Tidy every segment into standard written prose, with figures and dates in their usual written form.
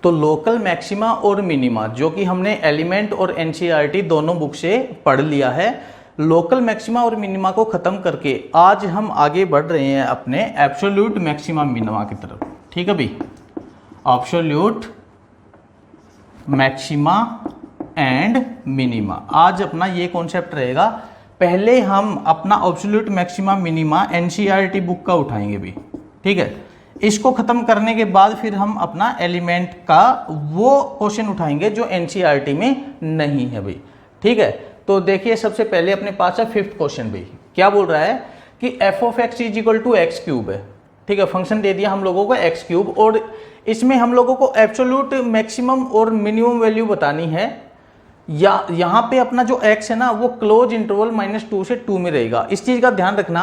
तो local maxima और minima जो कि हमने एलिमेंट और एनसीईआरटी दोनों बुक से पढ़ लिया है, लोकल मैक्सिमा और मिनिमा को खत्म करके आज हम आगे बढ़ रहे हैं अपने एब्सोल्यूट मैक्सिमा मिनिमा की तरफ। ठीक है भाई, एब्सोल्यूट मैक्सिमा एंड मिनिमा आज अपना ये कॉन्सेप्ट रहेगा। पहले हम अपना absolute maxima minima NCERT book का उठाएंगे भी, ठीक है। इसको खत्म करने के बाद फिर हम अपना एलिमेंट का वो क्वेश्चन उठाएंगे जो एनसीईआरटी में नहीं है भाई, ठीक है। तो देखिए सबसे पहले अपने पास है फिफ्थ क्वेश्चन भाई, क्या बोल रहा है कि f of x is equal to x cube है, ठीक है। फंक्शन दे दिया हम लोगों को एक्स क्यूब, और इसमें हम लोगों को एब्सोल्यूट मैक्सिमम और मिनिमम वैल्यू बतानी है। या यहाँ पे अपना जो x है ना वो क्लोज इंटरवल -2 से 2 में रहेगा। इस चीज का ध्यान रखना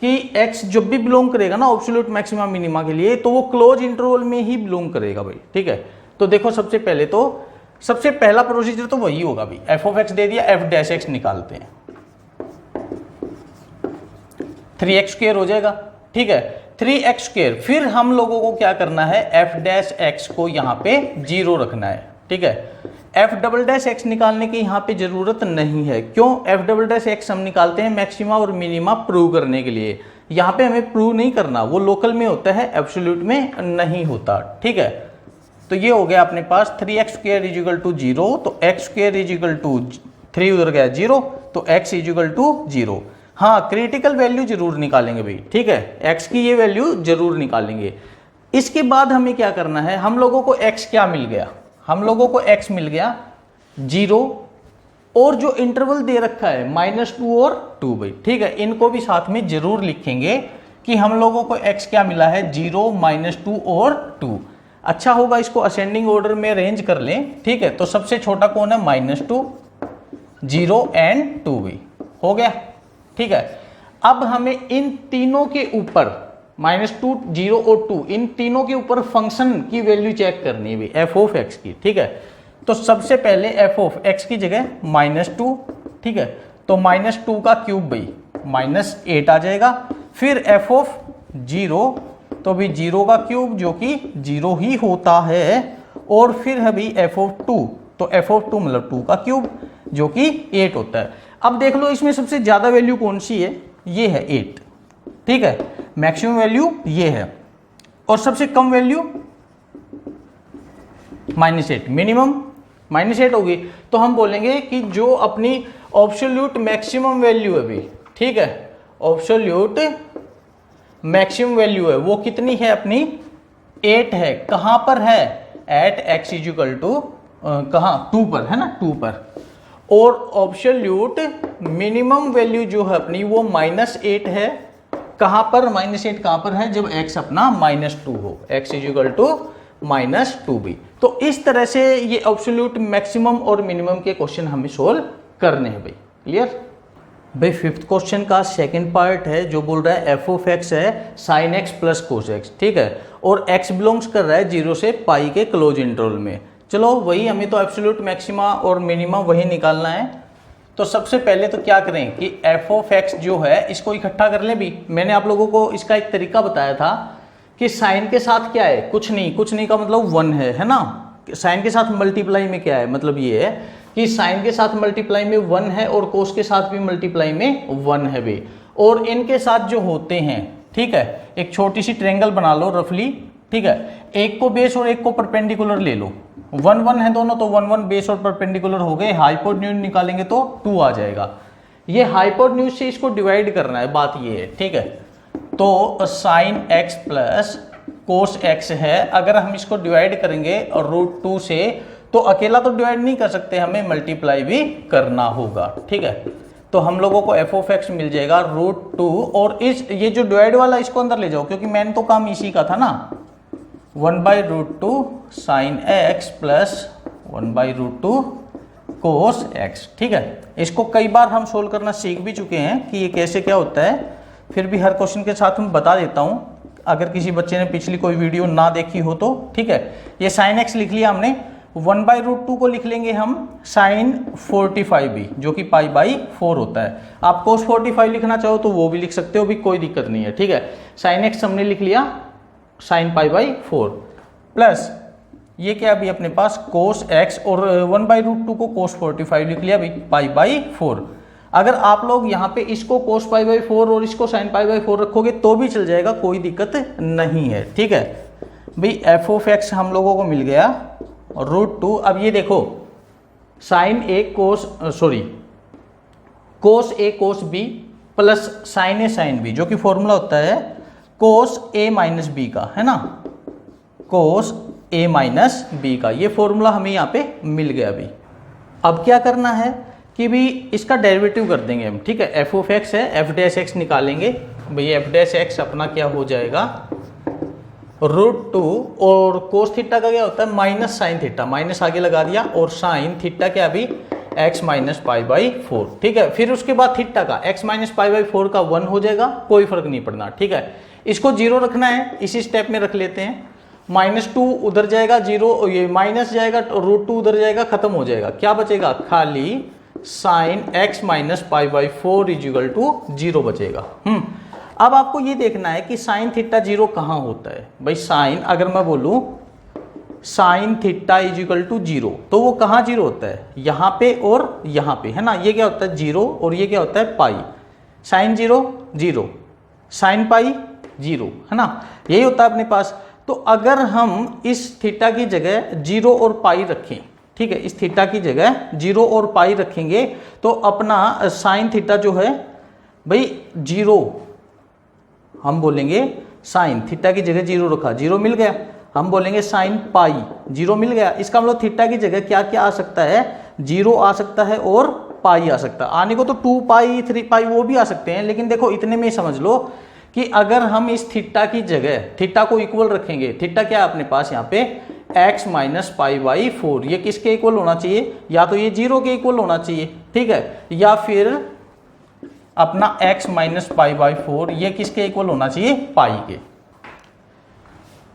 कि x जब भी बिलोंग करेगा ना एब्सोल्यूट मैक्सिमा मिनिमा के लिए, तो वो क्लोज इंटरवल में ही बिलोंग करेगा भाई, ठीक है। तो देखो सबसे पहला प्रोसीजर तो वही होगा भाई, एफ ऑफ एक्स दे दिया, एफ डैश एक्स निकालते हैं, 3x² हो जाएगा, ठीक है। 3x², फिर हम लोगों को क्या करना है, एफ डैश एक्स को यहाँ पे 0 रखना है, ठीक है। एफ डबल डैश एक्स निकालने की यहाँ पे जरूरत नहीं है, क्यों? एफ डबल डैश एक्स हम निकालते हैं मैक्सिमा और मिनिमा प्रूव करने के लिए। यहाँ पे हमें प्रूव नहीं करना, वो लोकल में होता है, एब्सोल्यूट में नहीं होता, ठीक है। तो ये हो गया अपने पास 3x² इज इक्वल टू 0, तो x² इज इक्वल टू 3 उधर गया 0, तो x इज इक्वल टू 0। हाँ, क्रिटिकल वैल्यू जरूर निकालेंगे भाई, ठीक है, x की ये वैल्यू जरूर निकालेंगे। इसके बाद हमें क्या करना है, हम लोगों को x क्या मिल गया, हम लोगों को x मिल गया 0, और जो इंटरवल दे रखा है -2 और 2 भाई, ठीक है। इनको भी साथ में जरूर लिखेंगे कि हम लोगों को x क्या मिला है, 0, -2 और 2। अच्छा होगा इसको असेंडिंग ऑर्डर में अरेंज कर लें, ठीक है। तो सबसे छोटा कौन है, -2, 0 एंड 2 भी हो गया, ठीक है। अब हमें इन तीनों के ऊपर -2, 0 और 2, इन तीनों के ऊपर फंक्शन की वैल्यू चेक करनी है एफ ऑफ एक्स की, ठीक है। तो सबसे पहले एफ ऑफ एक्स की जगह -2, ठीक है, तो -2 का क्यूब भाई -8 आ जाएगा। फिर एफ ऑफ 0, तो भी 0 का क्यूब जो कि 0 ही होता है, और फिर है भाई एफ ऑफ 2, तो एफ ऑफ 2 मतलब 2 का क्यूब जो कि 8 होता है। अब देख लो इसमें सबसे ज्यादा वैल्यू कौन सी है, ये है 8, ठीक है। मैक्सिमम वैल्यू ये है, और सबसे कम वैल्यू -8, मिनिमम -8 होगी। तो हम बोलेंगे कि जो अपनी एब्सोल्यूट मैक्सिमम वैल्यू है भी, ठीक है, एब्सोल्यूट मैक्सिमम वैल्यू है वो कितनी है अपनी, 8 है। कहां पर है, at x is equal to कहां, 2 पर है ना, 2 पर। और एब्सोल्यूट मिनिमम वैल्यू जो है अपनी वो -8 है। कहां पर, -8 कहां पर है, जब x अपना -2 हो, x इज इक्वल टू -2 भी। तो इस तरह से ये एब्सोल्यूट मैक्सिमम और मिनिमम के क्वेश्चन हमें सोल्व करने हैं भाई, क्लियर भाई। फिफ्थ क्वेश्चन का सेकंड पार्ट है जो बोल रहा है एफ ऑफ एक्स है sine x plus cos x, ठीक है, और x बिलोंग्स कर रहा है 0 से पाई के क्लोज इंटरवल में। चलो वही हमें तो एब्सोल्यूट मैक्सिमा और मिनिमा वही निकालना है। तो सबसे पहले तो क्या करें कि एफ ऑफ एक्स जो है इसको इकट्ठा कर लें भी। मैंने आप लोगों को इसका एक तरीका बताया था कि साइन के साथ क्या है, कुछ नहीं का मतलब 1 है ना। साइन के साथ मल्टीप्लाई में क्या है, मतलब ये है कि साइन के साथ मल्टीप्लाई में 1 है, और कोस के साथ भी मल्टीप्लाई में 1 है भी। और इनके साथ जो होते हैं, ठीक है, एक छोटी सी ट्रायंगल बना लो रफली, ठीक है, एक को बेस और एक को परपेंडिकुलर ले लो, 1 1 है दोनों, तो 1 1 बेस और परपेंडिकुलर हो गए। हाइपोटेन्यूज निकालेंगे तो 2 आ जाएगा। ये हाइपोटेन्यूज से इसको डिवाइड करना है, बात ये है, ठीक है। तो sine x plus cos x है, अगर हम इसको डिवाइड करेंगे और √2 से, तो अकेला तो डिवाइड नहीं कर सकते, हमें मल्टीप्लाई भी करना होगा, ठीक है। तो हम लोगों को एफ ऑफ एक्स मिल जाएगा √2, और इस ये जो डिवाइड वाला इसको अंदर ले जाओ, क्योंकि मैंने तो काम इसी का था ना, 1/√2 sine x plus 1/√2 cos x, ठीक है। इसको कई बार हम सोल्व करना सीख भी चुके हैं कि ये कैसे क्या होता है, फिर भी हर क्वेश्चन के साथ मैं बता देता हूं अगर किसी बच्चे ने पिछली कोई वीडियो ना देखी हो तो, ठीक है। ये साइन एक्स लिख लिया हमने, 1/√2 को लिख लेंगे हम साइन 45 भी, जो कि π/4 होता है। आप cos 45 लिखना चाहो तो वो भी लिख सकते हो, भी कोई दिक्कत नहीं है, ठीक है। साइन एक्स हमने लिख लिया साइन π/4 प्लस ये क्या अभी अपने पास cos x और 1/√2 को cos 45 लिख लिया भाई π/4। अगर आप लोग यहाँ पे इसको cos π/4 और इसको sin π/4 रखोगे तो भी चल जाएगा, कोई दिक्कत नहीं है। ठीक है भाई, f ऑफ x हम लोगों को मिल गया √2। अब ये देखो sin a cos a cos b plus sin a sin b, जो कि फॉर्मूला होता है cos a माइनस b का, है ना, cos a माइनस b का, ये फॉर्मूला हमें यहाँ पे मिल गया अभी। अब क्या करना है कि भी इसका डेरिवेटिव कर देंगे हम। ठीक है, f ऑफ x है, f डैश x निकालेंगे भाई, f डैश x अपना क्या हो जाएगा √2, और cos थीटा का क्या होता है माइनस साइन थीटा, माइनस आगे लगा दिया, और साइन थीटा क्या अभी x माइनस π/4। ठीक है, फिर उसके बाद थीटा का x माइनस π/4 का 1 हो जाएगा, कोई फर्क नहीं पड़ना। ठीक है, इसको 0 रखना है, इसी स्टेप में रख लेते हैं। -2 उधर जाएगा, 0 ये माइनस जाएगा, √2 उधर जाएगा, खत्म हो जाएगा। क्या बचेगा, खाली sine x minus π/4 is equal to 0 बचेगा। अब आपको ये देखना है कि साइन थीटा 0 कहाँ होता है भाई। साइन अगर मैं बोलूँ साइन थीटा इजिकल टू 0, तो वो कहाँ 0 होता है, यहाँ पे और यहाँ पे, है ना। ये क्या होता है 0 और ये क्या होता है पाई। साइन 0 0, साइन पाई 0, है ना, यही होता है अपने पास। तो अगर हम इस थीटा की जगह 0 और पाई रखें, ठीक है, इस थीटा की जगह 0 और पाई रखेंगे, तो अपना साइन थीटा जो है भाई 0, हम बोलेंगे साइन थीटा की जगह 0 रखा, 0 मिल गया, हम बोलेंगे साइन पाई 0 मिल गया। इसका मतलब थीटा की जगह क्या क्या आ सकता है, 0 आ सकता है और पाई आ सकता है। आने को तो 2 पाई 3 पाई वो भी आ सकते हैं, लेकिन देखो इतने में ही समझ लो कि अगर हम इस थीटा की जगह थीटा को इक्वल रखेंगे, थीटा क्या है अपने पास यहाँ पे x माइनस π/4, ये किसके इक्वल होना चाहिए, या तो ये 0 के इक्वल होना चाहिए, ठीक है, या फिर अपना x माइनस π/4 ये किसके इक्वल होना चाहिए, पाई के।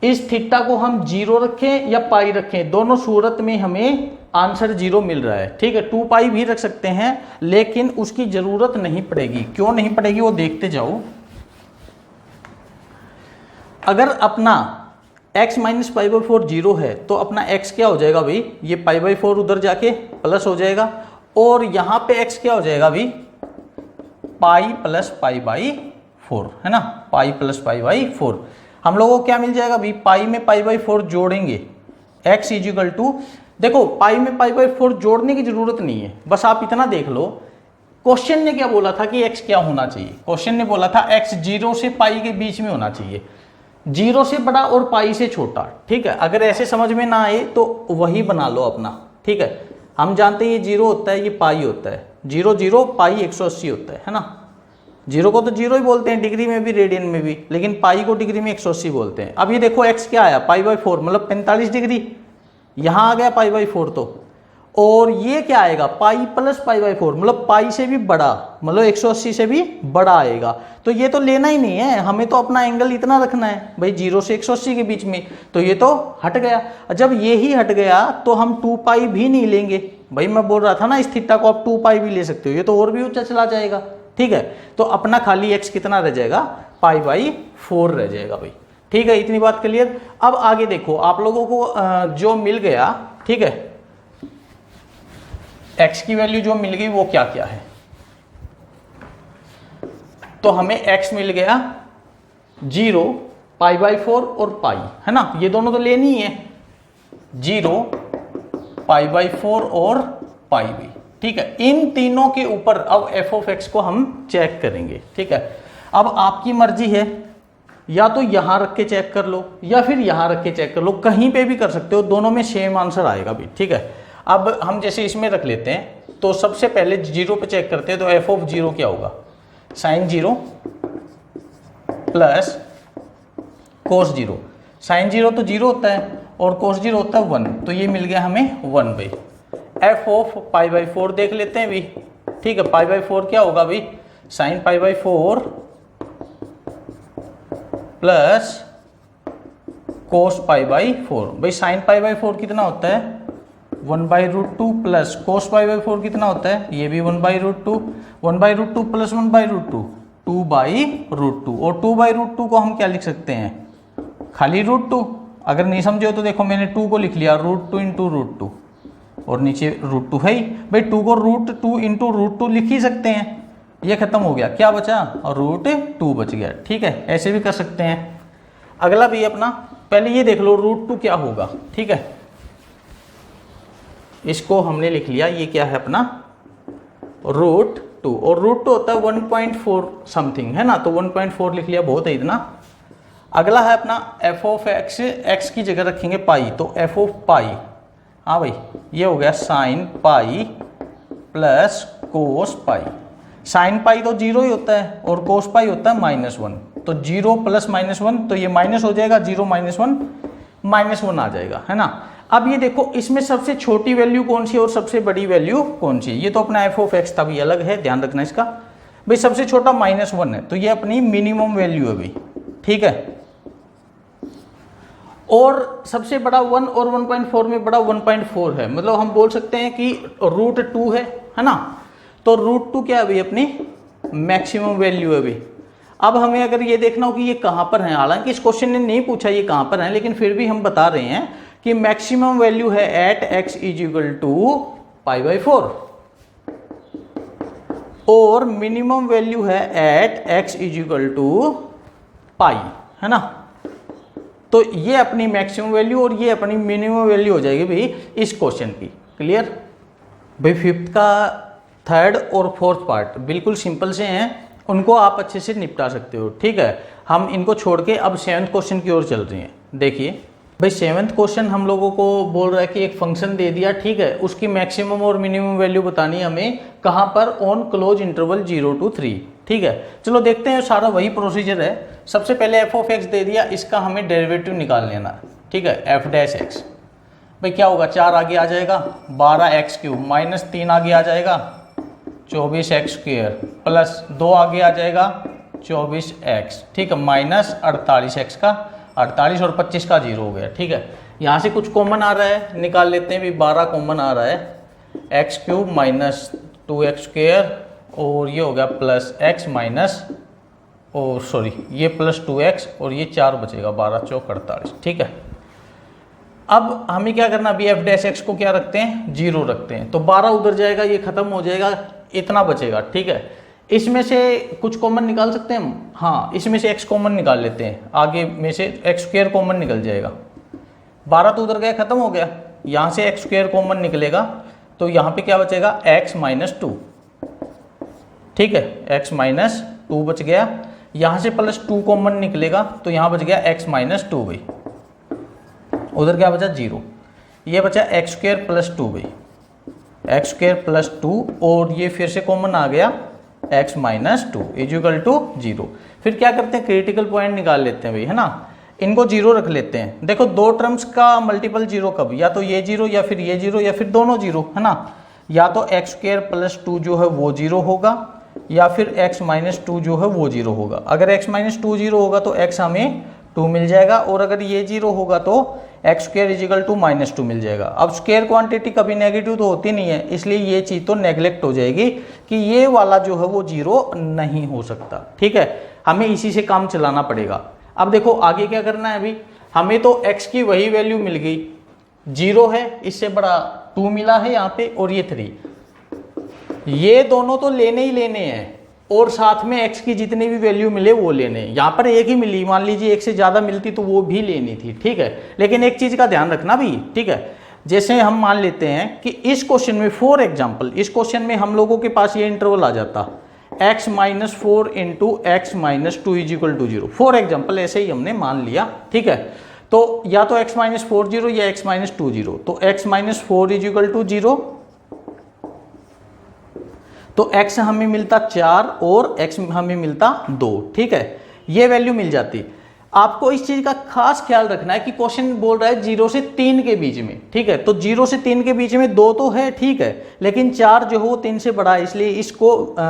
इस थीटा को हम 0 रखें या पाई रखें, दोनों सूरत में हमें आंसर 0 मिल रहा है। ठीक है, 2 पाई भी रख सकते हैं, लेकिन उसकी जरूरत नहीं पड़ेगी। क्यों नहीं पड़ेगी वो देखते जाओ। अगर अपना x माइनस π/4 0 है, तो अपना x क्या हो जाएगा भाई, ये π/4 उधर जाके प्लस हो जाएगा, और यहाँ पे x क्या हो जाएगा भाई, पाई प्लस π/4, है ना, पाई प्लस π/4। हम लोगों को क्या मिल जाएगा भाई, पाई में π/4 जोड़ेंगे, x इजिकल टू, देखो पाई में π/4 जोड़ने की जरूरत नहीं है, बस आप इतना देख लो। क्वेश्चन ने क्या बोला था कि x क्या होना चाहिए, क्वेश्चन ने बोला था x 0 से पाई के बीच में होना चाहिए, 0 से बड़ा और पाई से छोटा। ठीक है, अगर ऐसे समझ में ना आए तो वही बना लो अपना। ठीक है, हम जानते हैं ये 0 होता है, ये पाई होता है, 0 0 पाई 180 होता है ना। 0 को तो 0 ही बोलते हैं डिग्री में भी, रेडियन में भी, लेकिन पाई को डिग्री में 180 बोलते हैं। अब ये देखो x क्या आया, π/4 मतलब 45 डिग्री, यहाँ आ गया π/4 तो, और ये क्या आएगा, पाई प्लस π/4 मतलब पाई से भी बड़ा, मतलब 180 से भी बड़ा आएगा। तो ये तो लेना ही नहीं है, हमें तो अपना एंगल इतना रखना है भाई 0 से 180 के बीच में, तो ये तो हट गया। जब ये ही हट गया तो हम 2 पाई भी नहीं लेंगे भाई, मैं बोल रहा था ना इस थीटा को आप 2 पाई भी ले सकते हो, ये तो और भी ऊंचा चला जाएगा। ठीक है, तो अपना खाली x कितना रह जाएगा, π/4 रह जाएगा भाई। ठीक है, इतनी बात क्लियर। अब आगे देखो आप लोगों को जो मिल गया, ठीक है, x की वैल्यू जो मिल गई वो क्या क्या है, तो हमें x मिल गया 0, π/4 और पाई, है ना, ये दोनों तो लेनी है, 0, π/4 और पाई भी। ठीक है, इन तीनों के ऊपर अब f ऑफ x को हम चेक करेंगे। ठीक है, अब आपकी मर्जी है, या तो यहां रख के चेक कर लो या फिर यहां रख के चेक कर लो, कहीं पे भी कर सकते हो, दोनों में सेम आंसर आएगा भी। ठीक है, अब हम जैसे इसमें रख लेते हैं, तो सबसे पहले 0 पे चेक करते हैं, तो f ऑफ 0 क्या होगा, साइन 0 प्लस कोस 0। साइन 0 तो 0 होता है और कोस 0 होता है 1, तो ये मिल गया हमें 1 भाई। f ऑफ π/4 देख लेते हैं भी। ठीक है, π/4 क्या होगा भाई, साइन π/4 प्लस कोस π/4। भाई साइन π/4 कितना होता है, 1/√2 प्लस कोस π/4 कितना होता है, ये भी 1/√2, 1/√2 प्लस 1/√2 2/√2, और 2/√2 को हम क्या लिख सकते हैं, खाली √2। अगर नहीं समझे हो तो देखो मैंने 2 को लिख लिया √2 इंटू √2 और नीचे √2 है ही भाई, 2 को √2 इंटू √2 लिख ही सकते हैं। ये खत्म हो गया, क्या बचा √2 बच गया। ठीक है, ऐसे भी कर सकते हैं। अगला भी अपना पहले ये देख लो √2 क्या होगा। ठीक है, इसको हमने लिख लिया, ये क्या है अपना √2 और √2 होता है 1.4 समथिंग है ना, तो 1.4 लिख लिया, बहुत है इतना। अगला है अपना f ऑफ x की जगह रखेंगे पाई, तो f ऑफ पाई, हाँ भाई ये हो गया साइन पाई प्लस कोस पाई। साइन पाई तो 0 ही होता है और कोस पाई होता है -1, तो 0 प्लस -1 तो ये माइनस हो जाएगा, 0 -1 -1 आ जाएगा है ना। अब ये देखो इसमें सबसे छोटी वैल्यू कौन सी और सबसे बड़ी वैल्यू कौन सी, ये तो अपना f ऑफ x था भी अलग है, ध्यान रखना इसका। भाई सबसे छोटा -1 है, तो ये अपनी मिनिमम वैल्यू है भाई। ठीक है, और सबसे बड़ा 1 और 1.4 में बड़ा 1.4 है, मतलब हम बोल सकते हैं कि √2 है ना, तो √2 क्या है भाई अपनी मैक्सिमम वैल्यू है भाई। अब हमें अगर ये देखना हो कि ये कहाँ पर है, हालांकि इस क्वेश्चन ने नहीं पूछा ये कहाँ पर है, लेकिन फिर भी हम बता रहे हैं कि मैक्सिमम वैल्यू है एट x = π/4 और मिनिमम वैल्यू है एट x = π, है ना। तो ये अपनी मैक्सिमम वैल्यू और ये अपनी मिनिमम वैल्यू हो जाएगी भाई इस क्वेश्चन की। क्लियर भाई, फिफ्थ का थर्ड और फोर्थ पार्ट बिल्कुल सिंपल से हैं, उनको आप अच्छे से निपटा सकते हो। ठीक है, हम इनको छोड़ के अब 7th क्वेश्चन की ओर चल रहे हैं। देखिए भाई 7th क्वेश्चन हम लोगों को बोल रहा है कि एक फंक्शन दे दिया, ठीक है, उसकी मैक्सिमम और मिनिमम वैल्यू बतानी है हमें, कहाँ पर, ऑन क्लोज इंटरवल 0 to 3। ठीक है, चलो देखते हैं, सारा वही प्रोसीजर है। सबसे पहले f ऑफ x दे दिया, इसका हमें डेरिवेटिव निकाल लेना है। ठीक है, f'(x) भाई क्या होगा, 4 आगे आ जाएगा 12x³ माइनस 3 आगे आ जाएगा 24x² प्लस 2 आगे आ जाएगा 24x। ठीक है, माइनस 48x का 48 और 25 का 0 हो गया। ठीक है, यहाँ से कुछ कॉमन आ रहा है, निकाल लेते हैं भी, 12 कॉमन आ रहा है, x³ माइनस 2x² और ये हो गया प्लस x माइनस, और सॉरी ये प्लस 2x और ये 4 बचेगा, 12 चौक 48। ठीक है, अब हमें क्या करना, अभी f'(x) को क्या रखते हैं, 0 रखते हैं, तो 12 उधर जाएगा, ये खत्म हो जाएगा, इतना बचेगा। ठीक है, इसमें से कुछ कॉमन निकाल सकते हैं हम, हाँ इसमें से x कॉमन निकाल लेते हैं, आगे में से x² कॉमन निकल जाएगा, 12 तो उधर गया, खत्म हो गया, यहाँ से x² कॉमन निकलेगा, तो यहाँ पे क्या बचेगा x माइनस 2। ठीक है, x माइनस 2 बच गया, यहाँ से प्लस 2 कॉमन निकलेगा, तो यहाँ बच गया x माइनस 2 भाई, उधर क्या बचा 0, ये बचा x² प्लस 2 भाई, x² प्लस 2 और ये फिर से कॉमन आ गया x माइनस 2 = 0। फिर क्या करते हैं, क्रिटिकल पॉइंट निकाल लेते हैं भाई, है ना, इनको 0 रख लेते हैं। देखो दो टर्म्स का मल्टीपल 0 कब, या तो ये 0 या फिर ये 0 या फिर दोनों 0, है ना, या तो x² प्लस 2 जो है वो 0 होगा या फिर x माइनस 2 जो है वो 0 होगा। अगर x माइनस 2 0 होगा तो x हमें 2 मिल जाएगा, और अगर ये 0 होगा तो x² = -2 मिल जाएगा। अब स्क्वायर क्वांटिटी कभी नेगेटिव तो होती नहीं है, इसलिए ये चीज़ तो नेग्लेक्ट हो जाएगी कि ये वाला जो है वो 0 नहीं हो सकता। ठीक है, हमें इसी से काम चलाना पड़ेगा। अब देखो आगे क्या करना है, अभी हमें तो x की वही वैल्यू मिल गई, 0 है, इससे बड़ा 2 मिला है यहाँ पे, और ये 3, ये दोनों तो लेने ही लेने हैं, और साथ में x की जितनी भी वैल्यू मिले वो लेने। यहाँ पर एक ही मिली, मान लीजिए एक से ज़्यादा मिलती तो वो भी लेनी थी। ठीक है, लेकिन एक चीज़ का ध्यान रखना भी। ठीक है, जैसे हम मान लेते हैं कि इस क्वेश्चन में फॉर एग्जाम्पल, इस क्वेश्चन में हम लोगों के पास ये इंटरवल आ जाता x minus 4 into x minus 2 = 0। For example ऐसे ही हमने मान लिया। ठीक है, तो या तो x माइनस 4 0 या x माइनस 2 0, तो x माइनस 4 = 0, तो x हमें मिलता 4 और x हमें मिलता 2। ठीक है, ये वैल्यू मिल जाती। आपको इस चीज का खास ख्याल रखना है कि क्वेश्चन बोल रहा है 0 से 3 के बीच में। ठीक है, तो 0 से 3 के बीच में 2 तो है, ठीक है, लेकिन 4 जो है वो 3 से बड़ा है, इसलिए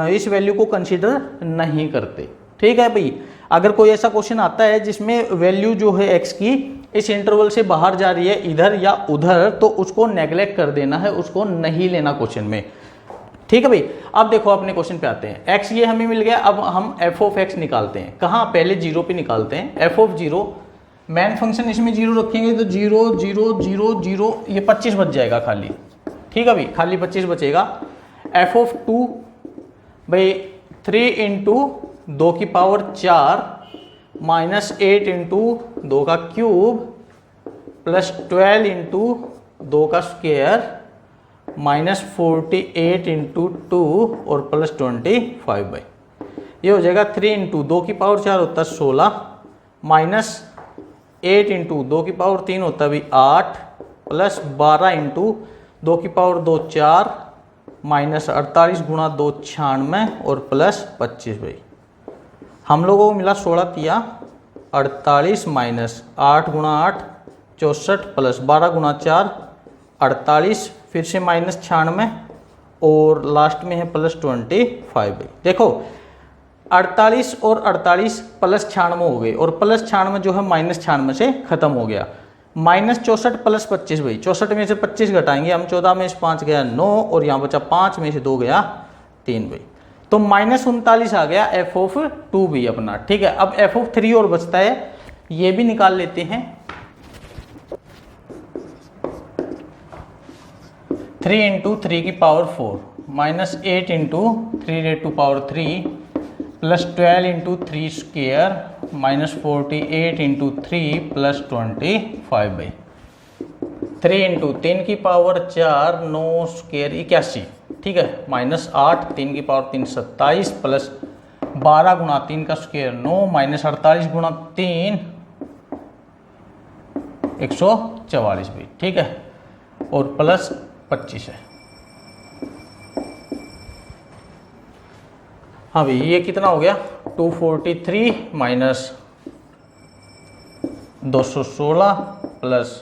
इस वैल्यू को कंसीडर नहीं करते। ठीक है भाई, अगर कोई ऐसा क्वेश्चन आता है जिसमें वैल्यू जो है x की इस इंटरवल से बाहर जा रही है इधर या उधर, तो उसको नेग्लेक्ट कर देना है, उसको नहीं लेना क्वेश्चन में। ठीक है भाई, अब देखो अपने क्वेश्चन पे आते हैं। x ये हमें मिल गया, अब हम f ऑफ x निकालते हैं। कहाँ, पहले 0 पे निकालते हैं। f ऑफ 0 मेन फंक्शन इसमें 0 रखेंगे तो 0 0 0 0 ये 25 बच जाएगा खाली। ठीक है भाई, खाली 25 बचेगा। एफ ऑफ 2 भाई 3 इंटू 2 की पावर 4 माइनस 8 इंटू 2 का क्यूब प्लस 12 इंटू 2 का स्क्वायर माइनस 48 इंटू 2 और प्लस 25 भाई। ये हो जाएगा 3 इंटू 2 की पावर 4 होता है 16 माइनस 8 इंटू 2 की पावर 3 होता है भी 8 प्लस 12 इंटू 2 की पावर 2 4 माइनस 48 गुणा 2 96 और प्लस 25 भाई। हम लोगों को मिला 16 तिया 48 माइनस 8 गुणा 8 64 प्लस 12 गुणा 4 48 फिर से माइनस 96 और लास्ट में है प्लस 25 भाई। देखो 48 और 48 प्लस 96 हो गए और प्लस 96 जो है माइनस 96 से खत्म हो गया। माइनस 64 प्लस 25 भाई, 64 में से 25 घटाएंगे हम, 14 में से 5 गया 9 और यहाँ बचा 5 में से 2 गया 3 भाई। तो माइनस 39 आ गया एफ ऑफ 2 भी अपना। ठीक है, अब एफ ऑफ 3 और बचता है, ये भी निकाल लेते हैं। 3 इंटू 3 की power 4 minus 8 into 3 raised to power 3 plus 12 into 3 square minus 48 into 3 plus 25 भाई। 3 इंटू 3 की पावर 4 9 स्क्वेयर 81। ठीक है, माइनस 8 3 की पावर 3 27 प्लस 12 गुणा 3 का स्क्वेयर 9 माइनस 48 गुणा 3 144 भाई। ठीक है, और प्लस 25 है। हाँ भाई, ये कितना हो गया 243 माइनस 216 प्लस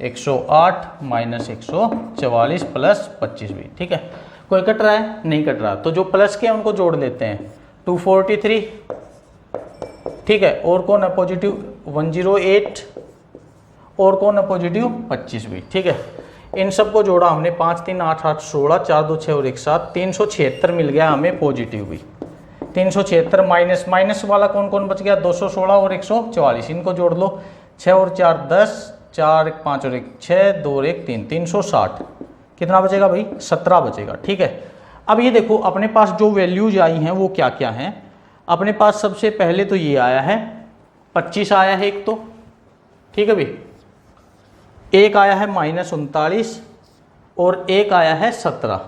108 माइनस 144 प्लस 25 भी। ठीक है, कोई कट रहा है? नहीं कट रहा। तो जो प्लस के हैं उनको जोड़ लेते हैं। 243, ठीक है, और कौन है पॉजिटिव 108 और कौन है पॉजिटिव 25 भी। ठीक है, इन सबको जोड़ा हमने 5 3 8 8 16 4 2 6 और 1 7 376 मिल गया हमें पॉजिटिव भी। 376 माइनस माइनस वाला कौन कौन बच गया 216 और 144, इनको जोड़ लो। 6 और 4 10 4 1 5 और 1 6 2 और 1 3 360 कितना बचेगा भाई 17 बचेगा। ठीक है, अब ये देखो अपने पास जो वैल्यूज आई हैं वो क्या क्या हैं। अपने पास सबसे पहले तो ये आया है 25 आया है एक तो। ठीक है भाई, एक आया है माइनस 39 और एक आया है 17।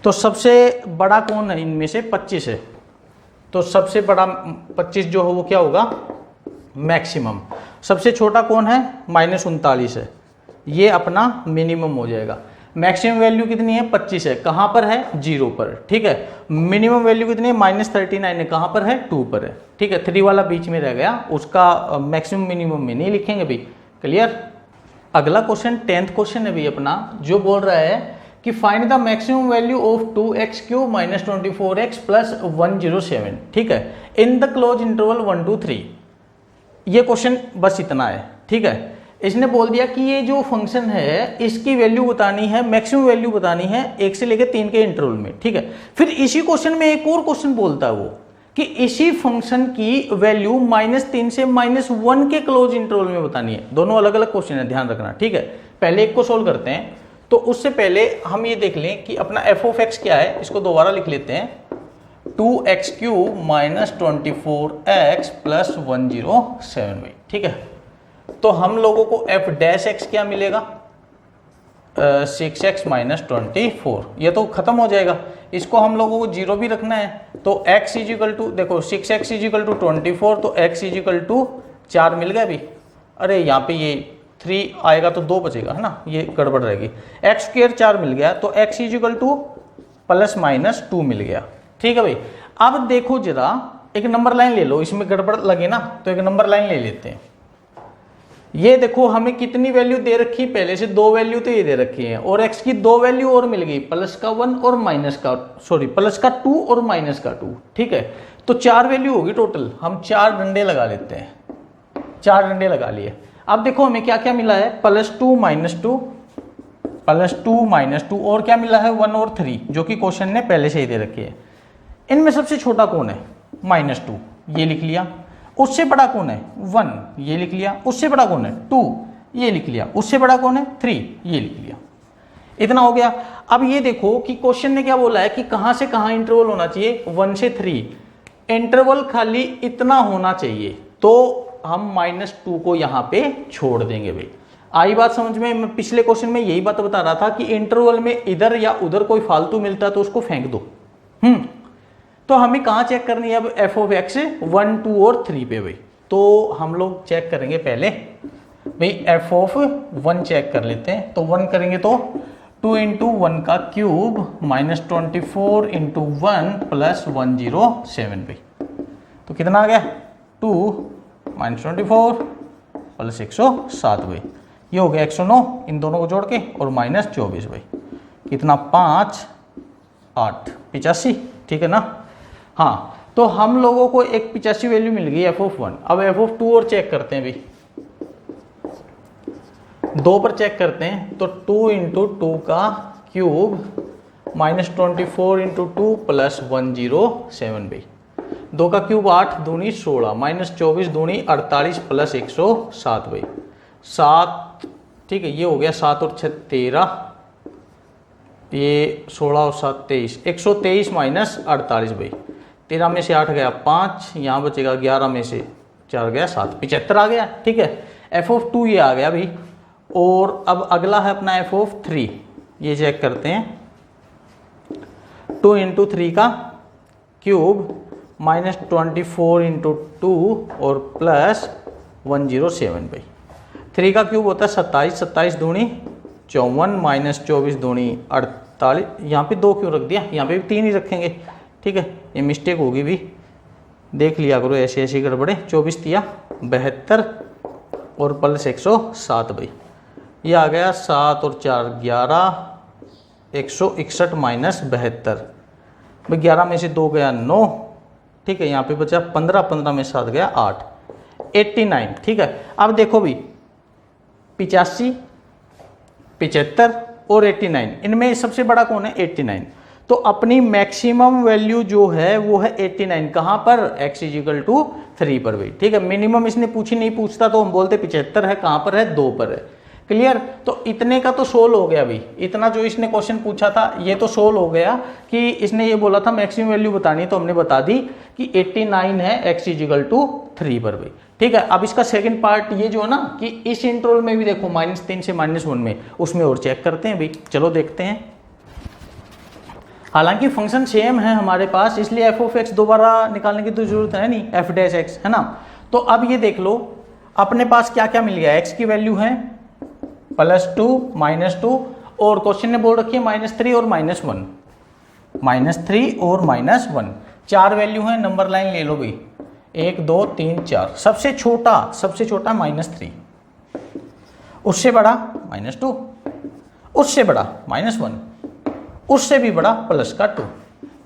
तो सबसे बड़ा कौन है इनमें से 25 है, तो सबसे बड़ा 25 जो है वो क्या होगा मैक्सिमम। सबसे छोटा कौन है माइनस 39 है, ये अपना मिनिमम हो जाएगा। मैक्सिमम वैल्यू कितनी है 25 है, कहाँ पर है 0 पर। ठीक है, मिनिमम वैल्यू कितनी है माइनस 39 है, कहाँ पर है 2 पर है। ठीक है, 3 वाला बीच में रह गया, उसका मैक्सिमम मिनिमम में नहीं लिखेंगे भाई। क्लियर। अगला क्वेश्चन 10th क्वेश्चन है भी अपना, जो बोल रहा है कि find the maximum value of 2x cube minus 24x plus 107। ठीक है, इन द क्लोज इंटरवल 1 2 3। ये क्वेश्चन बस इतना है। ठीक है, इसने बोल दिया कि ये जो फंक्शन है इसकी वैल्यू बतानी है, मैक्सिमम वैल्यू बतानी है 1 से लेकर 3 के इंटरवल में। ठीक है, फिर इसी क्वेश्चन में एक और क्वेश्चन बोलता है वो कि इसी फंक्शन की वैल्यू -3 से -1 के क्लोज इंटरवल में बतानी है। दोनों अलग अलग क्वेश्चन है, ध्यान रखना। ठीक है, पहले एक को सोल्व करते हैं। तो उससे पहले हम ये देख लें कि अपना f ऑफ x क्या है, इसको दोबारा लिख लेते हैं 2x cube minus 24x plus 107 भाई। ठीक है, तो हम लोगों को f डैश x क्या मिलेगा 6x माइनस 24। ये तो खत्म हो जाएगा, इसको हम लोगों को 0 भी रखना है। तो x इजिकल टू देखो 6x इजिकल टू 24, तो x इजिकल टू 4 मिल गया भी। अरे यहाँ पे ये 3 आएगा तो 2 बचेगा, है ना, ये गड़बड़ रहेगी। x स्क्वायर 4 मिल गया, तो x is equal to plus minus 2 मिल गया। ठीक है भाई, अब देखो जरा एक नंबर लाइन ले लो, इसमें गड़बड़ लगे ना तो एक नंबर लाइन ले लेते हैं। ये देखो हमें कितनी वैल्यू दे रखी, पहले से 2 वैल्यू तो ये दे रखी है और x की 2 वैल्यू और मिल गई, प्लस का 1 और माइनस का प्लस का 2 और माइनस का 2। ठीक है, तो 4 वैल्यू होगी टोटल। हम 4 डंडे लगा लेते हैं, 4 डंडे लगा लिए। अब देखो हमें क्या क्या मिला है +2 -2 +2 -2 और क्या मिला है 1 और 3, जो कि क्वेश्चन ने पहले से ही दे रखी है। इनमें सबसे छोटा कौन है -2, ये लिख लिया। उससे बड़ा कौन है 1, ये लिख लिया। उससे बड़ा कौन है 2, ये लिख लिया। उससे बड़ा कौन है 3, ये लिख लिया। इतना हो गया। अब ये देखो कि क्वेश्चन ने क्या बोला है कि कहां से कहां इंटरवल होना चाहिए, 1 से 3 इंटरवल खाली इतना होना चाहिए, तो हम -2 को यहां पे छोड़ देंगे भाई। आई बात समझ में? मैं पिछले क्वेश्चन में यही बात बता रहा था कि इंटरवल में इधर या उधर कोई फालतू मिलता है तो उसको फेंक दो। तो हमें कहाँ चेक करनी है अब एफ ऑफ एक्स 1, 2 और 3 पे भाई। तो हम लोग चेक करेंगे पहले भाई एफ ऑफ 1 चेक कर लेते हैं। तो 1 करेंगे तो 2 इंटू 1 का क्यूब -24 इंटू 1 प्लस 107 भाई। तो कितना आ गया 2 -24 प्लस 107 भाई। ये हो गया 109, इन दोनों को जोड़ के, और -24 भाई। कितना 5 8 85, ठीक है ना। हाँ, तो हम लोगों को एक 85 वैल्यू मिल गई एफ ऑफ 1। अब एफ ऑफ 2 और चेक करते हैं भाई, 2 पर चेक करते हैं। तो 2 इंटू 2 का क्यूब -24 इंटू 2 प्लस 107 भाई। 2 का क्यूब 8 दूनी 16, -24 दूनी 48 प्लस 107 भाई। 7, ठीक है, ये हो गया 7 और 6 13, ये 16 और 7 23, 123 माइनस 48 भाई। 13 में से 8 गया 5, यहाँ बचेगा 11 में से 4 गया 7, 75 आ गया। ठीक है, एफ ऑफ 2 ये आ गया भाई। और अब अगला है अपना एफ ऑफ 3, ये चेक करते हैं। 2 इंटू 3 का क्यूब -24 इंटू 2 और प्लस 107 भाई। 3 का क्यूब होता है 27, 27 दूनी 54, -24 दूनी 48। यहाँ पे 2 क्यों रख दिया, यहाँ पे भी 3 ही रखेंगे। ठीक है, ये मिस्टेक होगी भी, देख लिया करो, ऐसे ऐसे गड़बड़े। 24 दिया 72 और प्लस 107 भाई। ये आ गया 7 और 4 11, 161 माइनस 72 भाई। 11 में से 2 गया 9, ठीक है, यहाँ पे बचा 15, 15 में 7 गया 8, 89। ठीक है, अब देखो भी 85, 75 और 89, इनमें सबसे बड़ा कौन है 89। तो अपनी मैक्सिमम वैल्यू जो है वो है 89। कहाँ पर, x = 3 पर भाई। ठीक है, मिनिमम इसने पूछी नहीं, पूछता तो हम बोलते 75 है, कहाँ पर है 2 पर है। क्लियर। तो इतने का तो सोल्व हो गया भाई, इतना जो इसने क्वेश्चन पूछा था ये तो सोल्व हो गया कि इसने ये बोला था मैक्सिमम वैल्यू बतानी, तो हमने बता दी कि 89 है x = 3 पर भाई। ठीक है, अब इसका सेकंड पार्ट ये जो है ना कि इस इंटरवल में भी देखो -3 से -1 में, उसमें और चेक करते हैं भाई। चलो देखते हैं। हालांकि फंक्शन सेम है हमारे पास, इसलिए एफ ऑफ एक्स दोबारा निकालने की तो जरूरत है नहीं, एफ डैश एक्स है ना। तो अब ये देख लो अपने पास क्या क्या मिल गया। एक्स की वैल्यू है +2, -2, और क्वेश्चन ने बोल रखी है -3 और -1, -3 और -1, 4 वैल्यू है। नंबर लाइन ले लो भाई, 1 2 3 4। सबसे छोटा -3, उससे बड़ा -2, उससे बड़ा -1, उससे भी बड़ा +2।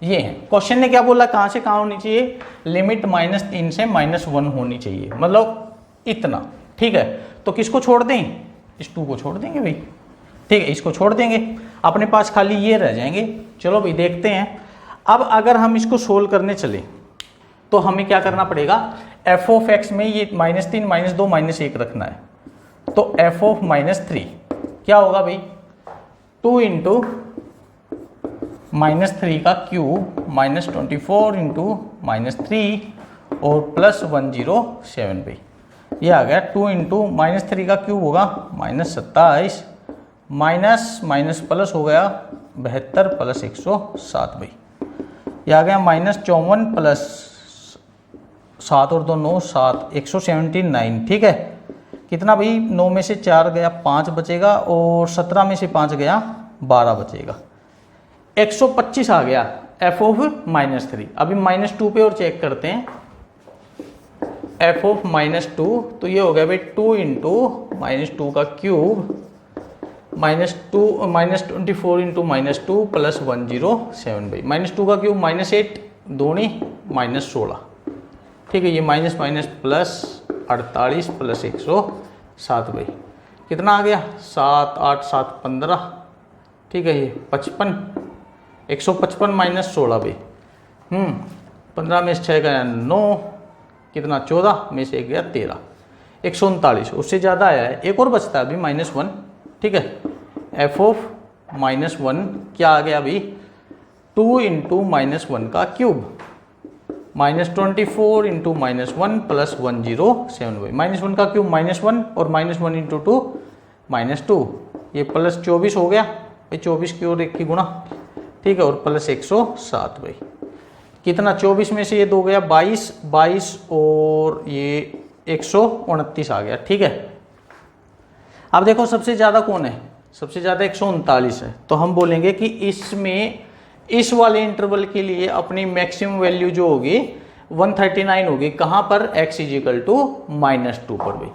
ये है क्वेश्चन ने क्या बोला, कहां से कहां होनी चाहिए, लिमिट -3 से -1 होनी चाहिए, मतलब इतना। ठीक है, तो किसको छोड़ दें, इस 2 को छोड़ देंगे भाई। ठीक है, इसको छोड़ देंगे, अपने पास खाली ये रह जाएंगे। चलो भाई देखते हैं। अब अगर हम इसको सोल्व करने चले तो हमें क्या करना पड़ेगा, एफ ऑफ एक्स में ये -3 -2 -1 रखना है। तो एफ ऑफ -3 क्या होगा भाई, 2 इंटू -3 का क्यूब -24 इंटू -3 और प्लस 107 भाई। ये आ गया 2 इंटू -3 का क्यूब होगा -27, माइनस प्लस हो गया 72 प्लस 107 भाई। ये आ गया -54 प्लस 7 और 2 9 7, 179। ठीक है, कितना भाई, 9 में से 4 गया 5 बचेगा, और 17 में से 5 गया 12 बचेगा, 125 आ गया एफ ऑफ -3। अभी -2 पे और चेक करते हैं एफ ऑफ -2। तो ये हो गया भाई 2 इंटू -2 का क्यूब -24 इंटू -2 प्लस 107 भाई। -2 का क्यूब -8 दूनी -16। ठीक है, ये माइनस माइनस प्लस 48 प्लस 107 भाई। कितना आ गया, 7 8 7 15। ठीक है, ये 55, 155 -16 भाई। 15 में से 6 गया 9, कितना 14 में से गया 13, 139, उससे ज़्यादा आया है। एक और बचता है अभी -1, ठीक है। एफ ऑफ -1 क्या आ गया अभी 2 इंटू -1 का क्यूब, -24 इंटू -1 प्लस 107, -1 का क्यूब -1 और -1 इंटू 2 -2, ये प्लस 24 हो गया भाई, 24 की और 1 की गुणा, ठीक है, और प्लस 107 भाई, कितना 24 में से ये 2 गया 22, 22 और ये 129 आ गया, ठीक है। अब देखो सबसे ज़्यादा कौन है, सबसे ज़्यादा 139 है, तो हम बोलेंगे कि इसमें इस वाले इंटरवल के लिए अपनी मैक्सिमम वैल्यू जो होगी 139 होगी, कहाँ पर x इजिकल टू -2 पर भाई।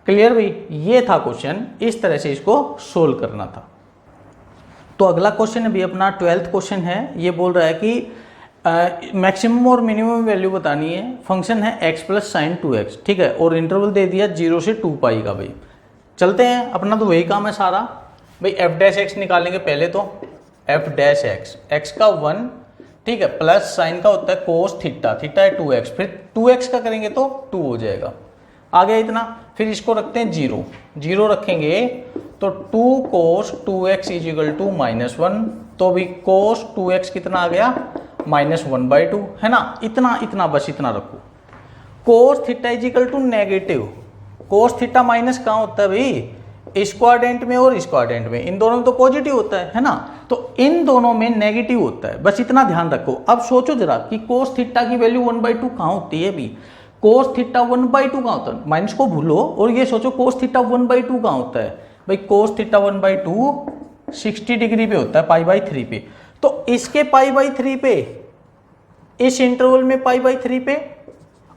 क्लियर भाई, ये था क्वेश्चन, इस तरह से इसको सोल्व करना था। तो अगला क्वेश्चन अभी अपना 12th क्वेश्चन है, ये बोल रहा है कि मैक्सिमम और मिनिमम वैल्यू बतानी है, फंक्शन है x प्लस साइन 2x, ठीक है, और इंटरवल दे दिया 0 से 2 पाई का भाई। चलते हैं, अपना तो वही काम है सारा भाई, एफ डैश एक्स निकालेंगे पहले, तो एफ डैश एक्स, एक्स का 1, ठीक है, प्लस साइन का होता है कोस थीटा, थीटा है 2x, फिर 2x का करेंगे तो 2 हो जाएगा, आ गया इतना। फिर इसको रखते हैं 0, 0 रखेंगे तो 2 कोस 2x इजिकल टू -1, तो भी कोस 2x कितना आ गया -1/2, है ना, इतना इतना बस इतना रखो। Cos theta is equal to negative, cos theta minus कहाँ होता है भाई, इस क्वाड्रेंट में और इस क्वाड्रेंट में, इन दोनों में तो पॉजिटिव होता है ना, तो इन दोनों में नेगेटिव होता है, बस इतना ध्यान रखो। अब सोचो जरा कि कोस थीटा की वैल्यू 1/2 कहाँ होती है भी, कोस थीटा 1/2 कहाँ होता है, माइनस को भूलो और ये सोचो कोस थीटा 1/2 कहाँ होता है भाई, कोस थीटा 1/2 60 डिग्री पे होता है, π/3 पे, तो इसके π/3 पे, इस इंटरवल में π/3 पे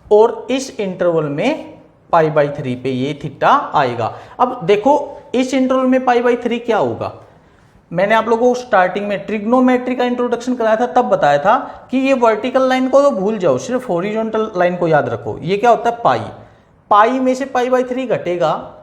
और इस इंटरवल में π/3 पे ये थीटा आएगा। अब देखो इस इंटरवल में π/3 क्या होगा, मैंने आप लोगों को स्टार्टिंग में ट्रिग्नोमेट्री का इंट्रोडक्शन कराया था, तब बताया था कि ये वर्टिकल लाइन को तो भूल जाओ, सिर्फ हॉरिजॉन्टल लाइन को याद रखो। ये क्या होता है पाई, पाई में से π/3 घटेगा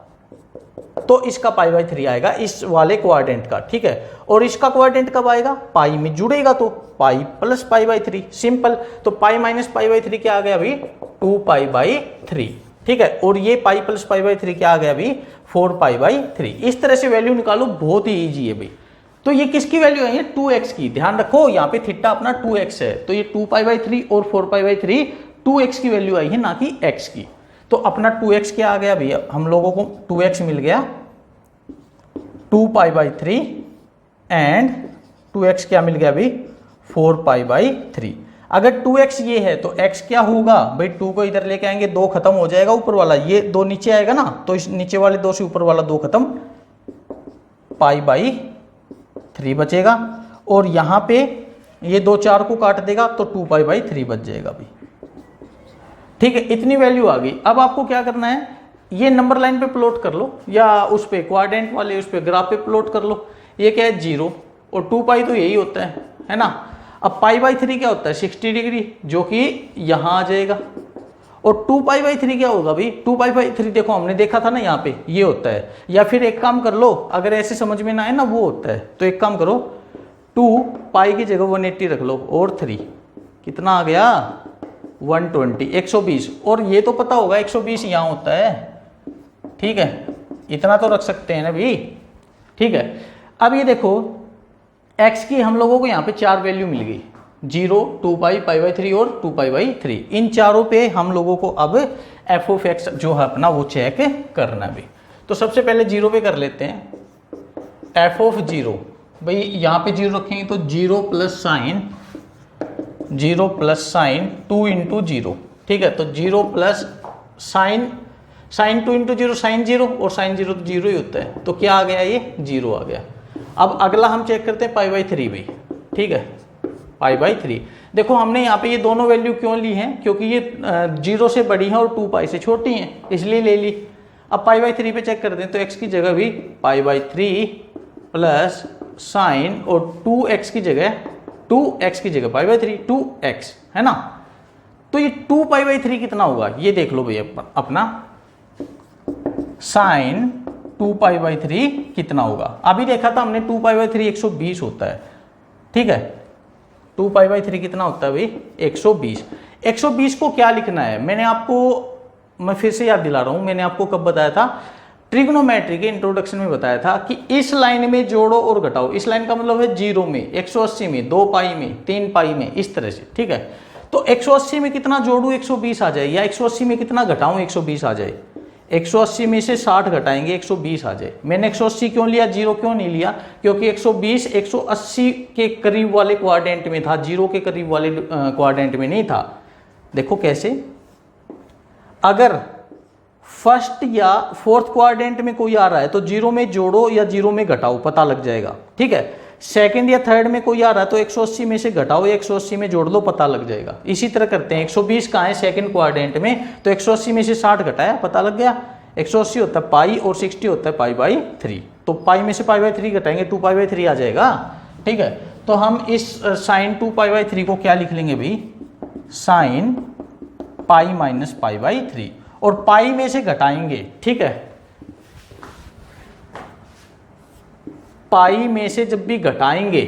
तो इसका π/3 आएगा, इस वाले क्वाड्रेंट का, ठीक है, और इसका क्वाड्रेंट कब आएगा, पाई में जुड़ेगा तो पाई प्लस π/3, सिंपल। तो पाई माइनस π/3 क्या आ गया अभी 2π/3, ठीक है, और ये पाई प्लस π/3 क्या आ गया अभी 4π/3। इस तरह से वैल्यू निकालो, बहुत ही इजी है भाई। तो ये किसकी वैल्यू है, ये 2x की, ध्यान रखो यहाँ पे थीटा अपना 2x है, तो ये 2π/3 और 4π/3 2x की वैल्यू आई है, ना कि x की। तो अपना 2x क्या आ गया भैया, हम लोगों को 2x मिल गया 2π/3 एंड 2x क्या मिल गया अभी 4π/3। अगर 2x ये है तो x क्या होगा भाई, 2 को इधर लेके आएंगे 2 खत्म हो जाएगा, ऊपर वाला ये 2 नीचे आएगा ना, तो इस नीचे वाले 2 से ऊपर वाला 2 खत्म, π/3 बचेगा, और यहां पे ये 2 4 को काट देगा तो 2π/3 बच जाएगा भाई, ठीक है। इतनी वैल्यू आ गई। अब आपको क्या करना है, ये नंबर लाइन पे प्लॉट कर लो या उस पे क्वाड्रेंट वाले उस पे ग्राफ पे प्लॉट कर लो। ये क्या है 0 और 2π तो यही होता है ना। अब π/3 क्या होता है 60 डिग्री, जो कि यहां आ जाएगा, और 2π/3 क्या होगा भाई, 2π/3 देखो हमने देखा था ना यहाँ पे, ये होता है। या फिर एक काम कर लो, अगर ऐसे समझ में ना आए ना वो होता है, तो एक काम करो 2π की जगह 180 रख लो और 3 कितना आ गया 120, 120, और ये तो पता होगा 120 यहाँ होता है, ठीक है, इतना तो रख सकते हैं ना भाई, ठीक है। अब ये देखो x की हम लोगों को यहाँ पे 4 वैल्यू मिल गई, 0, 2π, π/3 और 2π/3। इन चारों पे हम लोगों को अब f ऑफ x जो है अपना वो चेक करना है भाई। तो सबसे पहले 0 पे कर लेते हैं, f ऑफ 0 भाई, यहाँ पे 0 रखेंगे तो 0 प्लस साइन 2 इंटू 0, ठीक है, तो 0 प्लस साइन 2 इंटू 0 साइन 0, और साइन 0 तो 0 ही होता है, तो क्या आ गया ये 0 आ गया। अब अगला हम चेक करते हैं π/3 भाई, ठीक है, π/3। देखो हमने यहाँ पे ये दोनों वैल्यू क्यों ली हैं, क्योंकि ये 0 से बड़ी हैं और 2π से छोटी हैं, इसलिए ले ली। अब π/3 पे चेक करते हैं, तो x की जगह भी π/3 प्लस साइन, और 2x की जगह π/3 2x, है ना। तो ये 2π/3 कितना होगा ये देख लो भैया, अपना साइन 2π/3 कितना होगा। अभी देखा था हमने 2π/3 120 होता है, ठीक है, 2π/3 कितना होता है भाई 120। 120 को क्या लिखना है, मैंने आपको, मैं फिर से याद दिला रहा हूं, मैंने आपको कब बताया था, ट्रिग्नोमेट्री के इंट्रोडक्शन में बताया था कि इस लाइन में जोड़ो और घटाओ। इस लाइन का मतलब है 0 में, 180 में, 2 पाई में, 3 पाई में, इस तरह से, ठीक है। तो 180 में कितना जोड़ू 120 आ जाए, या 180 में कितना घटाऊं 120 आ जाए। 180 में से 60 घटाएंगे 120 आ जाए। मैंने 180 क्यों लिया, 0 क्यों नहीं लिया, क्योंकि 120 180 के करीब वाले क्वाड्रेंट में था, 0 के करीब वाले क्वाड्रेंट में नहीं था। देखो कैसे, अगर फर्स्ट या फोर्थ क्वाड्रेंट में कोई आ रहा है तो 0 में जोड़ो या 0 में घटाओ, पता लग जाएगा, ठीक है। सेकंड या थर्ड में कोई आ रहा है तो 180 में से घटाओ या 180 में जोड़ लो, पता लग जाएगा। इसी तरह करते हैं, 120 कहाँ है सेकंड क्वाड्रेंट में, तो 180 में से 60 घटाया, पता लग गया। 180 होता है पाई और 60 होता है पाई बाई 3, तो पाई में से पाई बाई 3 घटाएंगे 2 पाई बाई 3 आ जाएगा, ठीक है। तो हम इस साइन 2 पाई बाई 3 को क्या लिख लेंगे भाई, sine pi minus pi by 3, और पाई में से घटाएंगे, ठीक है। पाई में से जब भी घटाएंगे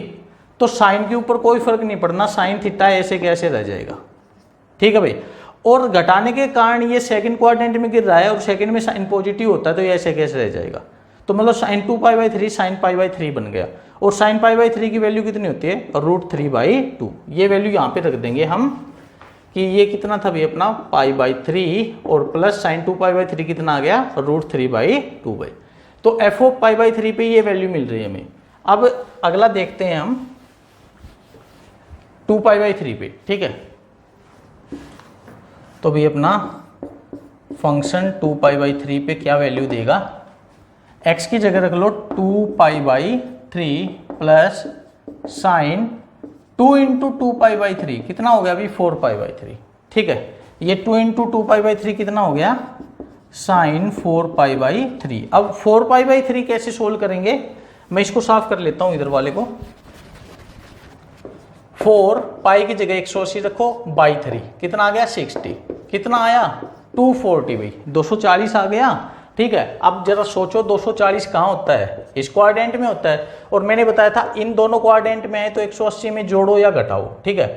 तो साइन के ऊपर कोई फर्क नहीं पड़ना, साइन थीटा ऐसे कैसे रह जाएगा, ठीक है भाई। और घटाने के कारण ये सेकंड क्वाड्रेंट में गिर रहा है और सेकंड में साइन पॉजिटिव होता है, तो ये ऐसे कैसे रह जाएगा, तो मतलब sine 2 pi by 3 sine pi by 3 बन गया। और साइन पाई बाई 3 की वैल्यू कितनी होती है, √3/2। ये वैल्यू यहाँ पे रख देंगे हम कि ये कितना था भाई अपना पाई बाई 3 और प्लस साइन 2 पाई बाई 3 कितना आ गया √3/2। तो एफ ऑफ पाई बाई 3 पे ये वैल्यू मिल रही है हमें। अब अगला देखते हैं हम 2 पाई बाई 3 पे, ठीक है। तो भाई अपना फंक्शन 2 पाई बाई 3 पे क्या वैल्यू देगा, x की जगह रख लो 2 pi by 3 plus sign 2 into 2 pi by 3 कितना हो गया अभी 4 पाई बाई 3, ठीक है। ये 2 इंटू 2 पाई बाई 3 कितना हो गया साइन 4 पाई बाई 3। अब 4 पाई बाई 3 कैसे सोल्व करेंगे, मैं इसको साफ कर लेता हूं इधर वाले को। 4 पाई की जगह 180 रखो बाई 3 कितना आ गया 60, कितना आया 240 भाई 240 आ गया, ठीक है। अब जरा सोचो 240 कहाँ होता है, इस क्वाड्रेंट में होता है, और मैंने बताया था इन दोनों क्वाड्रेंट में है तो 180 में जोड़ो या घटाओ, ठीक है।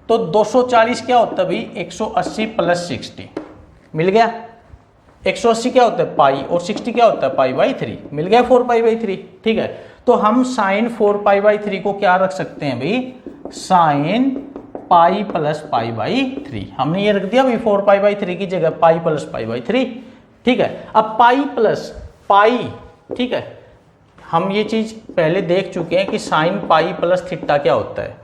तो 240 क्या होता है भाई 180 प्लस 60 मिल गया। 180 क्या होता है पाई और 60 क्या होता है पाई बाई 3, मिल गया 4 पाई बाई 3, ठीक है। तो हम साइन 4 पाई बाई 3 को क्या रख सकते हैं भाई sine pi plus pi by 3, हमने ये रख दिया भाई 4 पाई बाई 3 की जगह पाई प्लस पाई बाई 3, ठीक है। अब पाई प्लस पाई, ठीक है, हम ये चीज पहले देख चुके हैं कि साइन पाई प्लस थीटा क्या होता है।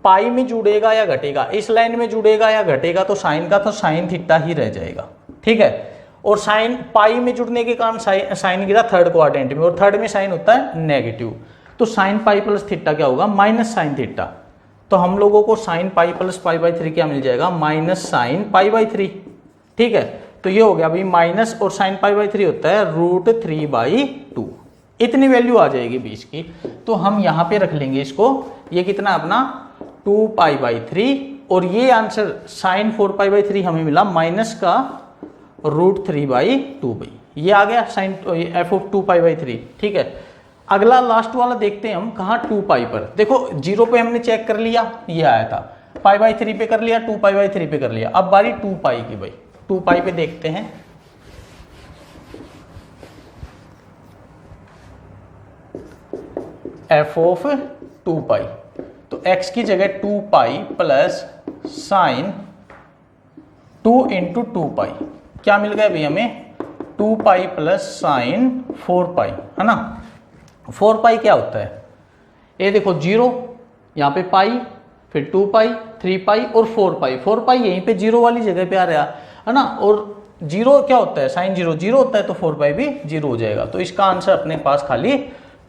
पाई में जुड़ेगा या घटेगा, इस लाइन में जुड़ेगा या घटेगा तो साइन का तो साइन थीटा ही रह जाएगा, ठीक है। और साइन पाई में जुड़ने के कारण साइन गिरा थर्ड क्वाड्रेंट में, और थर्ड में साइन होता है नेगेटिव, तो साइन पाई प्लस थीटा क्या होगा माइनस साइन थीटा। तो हम लोगों को sine pi plus pi by 3 क्या मिल जाएगा माइनस साइन पाई बाई 3, ठीक है। तो ये हो गया भाई माइनस, और साइन पाई बाई 3 होता है √3/2, इतनी वैल्यू आ जाएगी 20 की। तो हम यहाँ पे रख लेंगे इसको, ये कितना अपना 2 पाई बाई 3, और ये आंसर साइन 4 पाई बाई 3 हमें मिला माइनस का √3/2 भाई, ये आ गया sine f of 2 pi by 3, ठीक है। अगला लास्ट वाला देखते हैं हम, कहाँ 2 पाई पर। देखो 0 पे हमने चेक कर लिया, ये आया था, पाई बाई 3 पे कर लिया, 2 पाई बाई 3 पे कर लिया। अब बारी 2 पाई की भाई, 2 पाई पे देखते हैं। एफ ऑफ 2 पाई, तो x की जगह 2 पाई प्लस साइन 2 इंटू 2 पाई, क्या मिल गया भाई हमें 2 पाई प्लस साइन 4 पाई, है ना। 4 पाई क्या होता है, ये देखो 0 यहाँ पे पाई, फिर 2 पाई, 3 पाई और 4 पाई। 4 पाई यहीं पे 0 वाली जगह पे आ रहा है ना, और 0 क्या होता है साइन 0 0 होता है, तो 4 पाई भी 0 हो जाएगा। तो इसका आंसर अपने पास खाली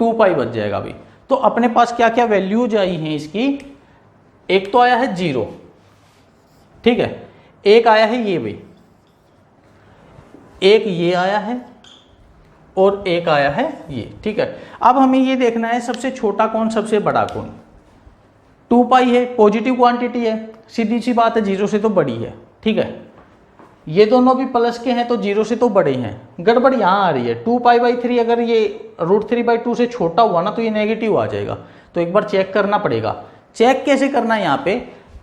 2 पाई बच जाएगा भाई। तो अपने पास क्या क्या वैल्यूज आई हैं इसकी, एक तो आया है 0, ठीक है, एक आया है ये भाई, एक ये आया है, और एक आया है ये, ठीक है। अब हमें ये देखना है सबसे छोटा कौन सबसे बड़ा कौन। 2 पाई है, पॉजिटिव क्वांटिटी है, सीधी सी बात है 0 से तो बड़ी है, ठीक है। ये दोनों भी प्लस के हैं तो 0 से तो बड़े हैं। गड़बड़ यहाँ आ रही है, 2 पाई बाई 3 अगर ये √3/2 से छोटा हुआ ना तो ये नेगेटिव आ जाएगा, तो एक बार चेक करना पड़ेगा। चेक कैसे करना है यहाँ पे,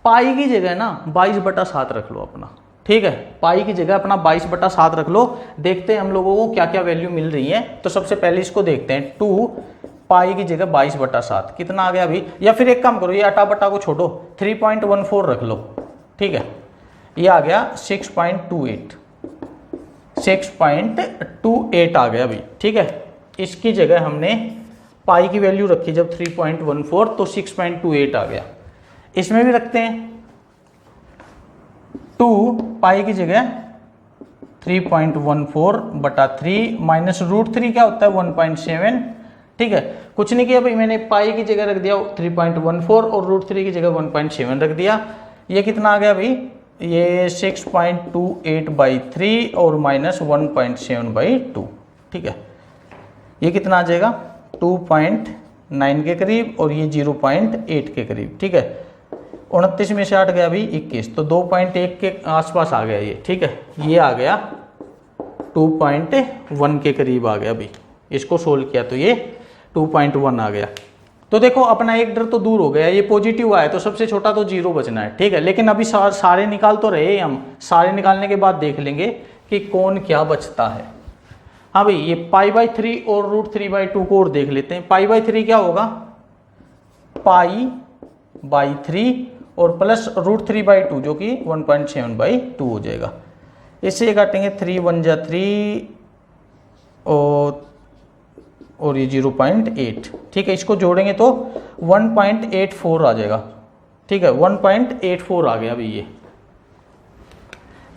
पाई की जगह ना 22/7 रख लो अपना, ठीक है, पाई की जगह अपना 22/7 रख लो। देखते हैं हम लोगों को क्या क्या वैल्यू मिल रही है। तो सबसे पहले इसको देखते हैं, 2 पाई की जगह 22/7 कितना आ गया अभी, या फिर एक काम करो, ये अटा बटा को छोड़ो, 3.14 रख लो, ठीक है, ये आ गया 6.28 आ गया अभी, ठीक है। इसकी जगह हमने पाई की वैल्यू रखी जब 3.14 तो 6.28 आ गया। इसमें भी रखते हैं, 2 पाई की जगह 3.14/3 माइनस √3 क्या होता है 1.7, ठीक है। कुछ नहीं किया भाई, मैंने पाई की जगह रख दिया 3.14 और √3 की जगह 1.7 रख दिया। ये कितना आ गया भाई, ये 6.28/3 और माइनस 1.7/2, ठीक है। ये कितना आ जाएगा 2.9 के करीब और ये 0.8 के करीब, ठीक है। 29 में से 8 गया भाई 21, तो 2.1 के आसपास आ गया ये, ठीक है। ये आ गया 2.1 के करीब आ गया भाई, इसको सोल्व किया तो ये 2.1 आ गया। तो देखो अपना एक डर तो दूर हो गया, ये पॉजिटिव आया तो सबसे छोटा तो 0 बचना है, ठीक है। लेकिन अभी सारे निकाल तो रहे हम, सारे निकालने के बाद देख लेंगे कि कौन क्या बचता है। हाँ भाई, ये π/3 और √3/2 को और देख लेते हैं। π/3 क्या होगा, π/3 और प्लस √3/2 जो कि 1.7/2 हो जाएगा। इससे काटेंगे 3 1 जा 3 और ये 0.8, ठीक है। इसको जोड़ेंगे तो 1.84 आ जाएगा, ठीक है। 1.84 आ गया अभी,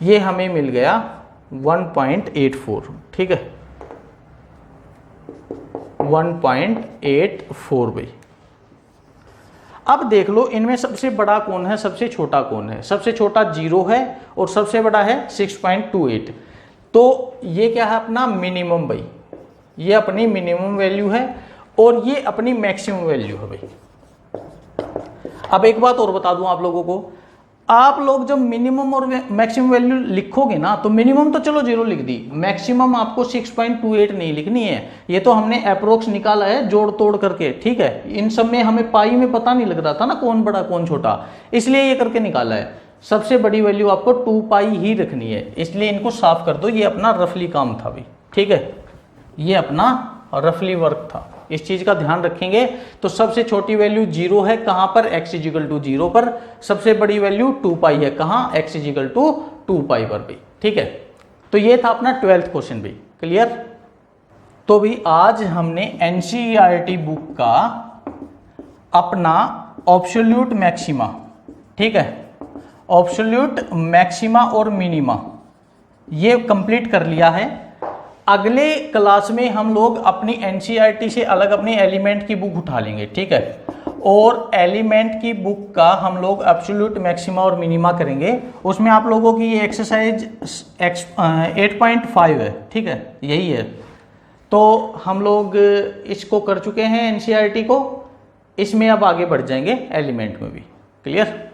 ये हमें मिल गया 1.84, ठीक है, 1.84 भाई। अब देख लो इनमें सबसे बड़ा कौन है, सबसे छोटा कौन है। सबसे छोटा 0 है और सबसे बड़ा है 6.28। तो ये क्या है अपना मिनिमम भाई, ये अपनी मिनिमम वैल्यू है और ये अपनी मैक्सिमम वैल्यू है भाई। अब एक बात और बता दूं आप लोगों को, आप लोग जब मिनिमम और मैक्सिमम वैल्यू लिखोगे ना, तो मिनिमम तो चलो 0 लिख दी, मैक्सिमम आपको 6.28 नहीं लिखनी है। ये तो हमने अप्रोक्स निकाला है जोड़ तोड़ करके, ठीक है। इन सब में हमें पाई में पता नहीं लग रहा था ना कौन बड़ा कौन छोटा, इसलिए ये करके निकाला है। सबसे बड़ी वैल्यू आपको 2 पाई ही रखनी है, इसलिए इनको साफ कर दो। ये अपना रफली काम था भाई, ठीक है, ये अपना रफली वर्क था। इस चीज का ध्यान रखेंगे। तो सबसे छोटी वैल्यू 0 है, कहां पर, x = 0 पर। सबसे बड़ी वैल्यू 2 पाई है, कहां, x = 2 पाई पर भी, ठीक है। तो ये था अपना 12th क्वेश्चन भी, क्लियर। तो भी आज हमने एनसीईआरटी बुक का अपना एब्सोल्यूट मैक्सिमा, ठीक है, एब्सोल्यूट मैक्सिमा और मिनिमा ये कंप्लीट कर लिया है। अगले क्लास में हम लोग अपनी एनसीईआरटी से अलग अपनी एलिमेंट की बुक उठा लेंगे, ठीक है। और एलिमेंट की बुक का हम लोग एब्सोल्यूट मैक्सिमा और मिनिमा करेंगे। उसमें आप लोगों की ये एक्सरसाइज 8.5 है, ठीक है, यही है। तो हम लोग इसको कर चुके हैं एनसीईआरटी को, इसमें अब आगे बढ़ जाएंगे एलिमेंट में भी, क्लियर।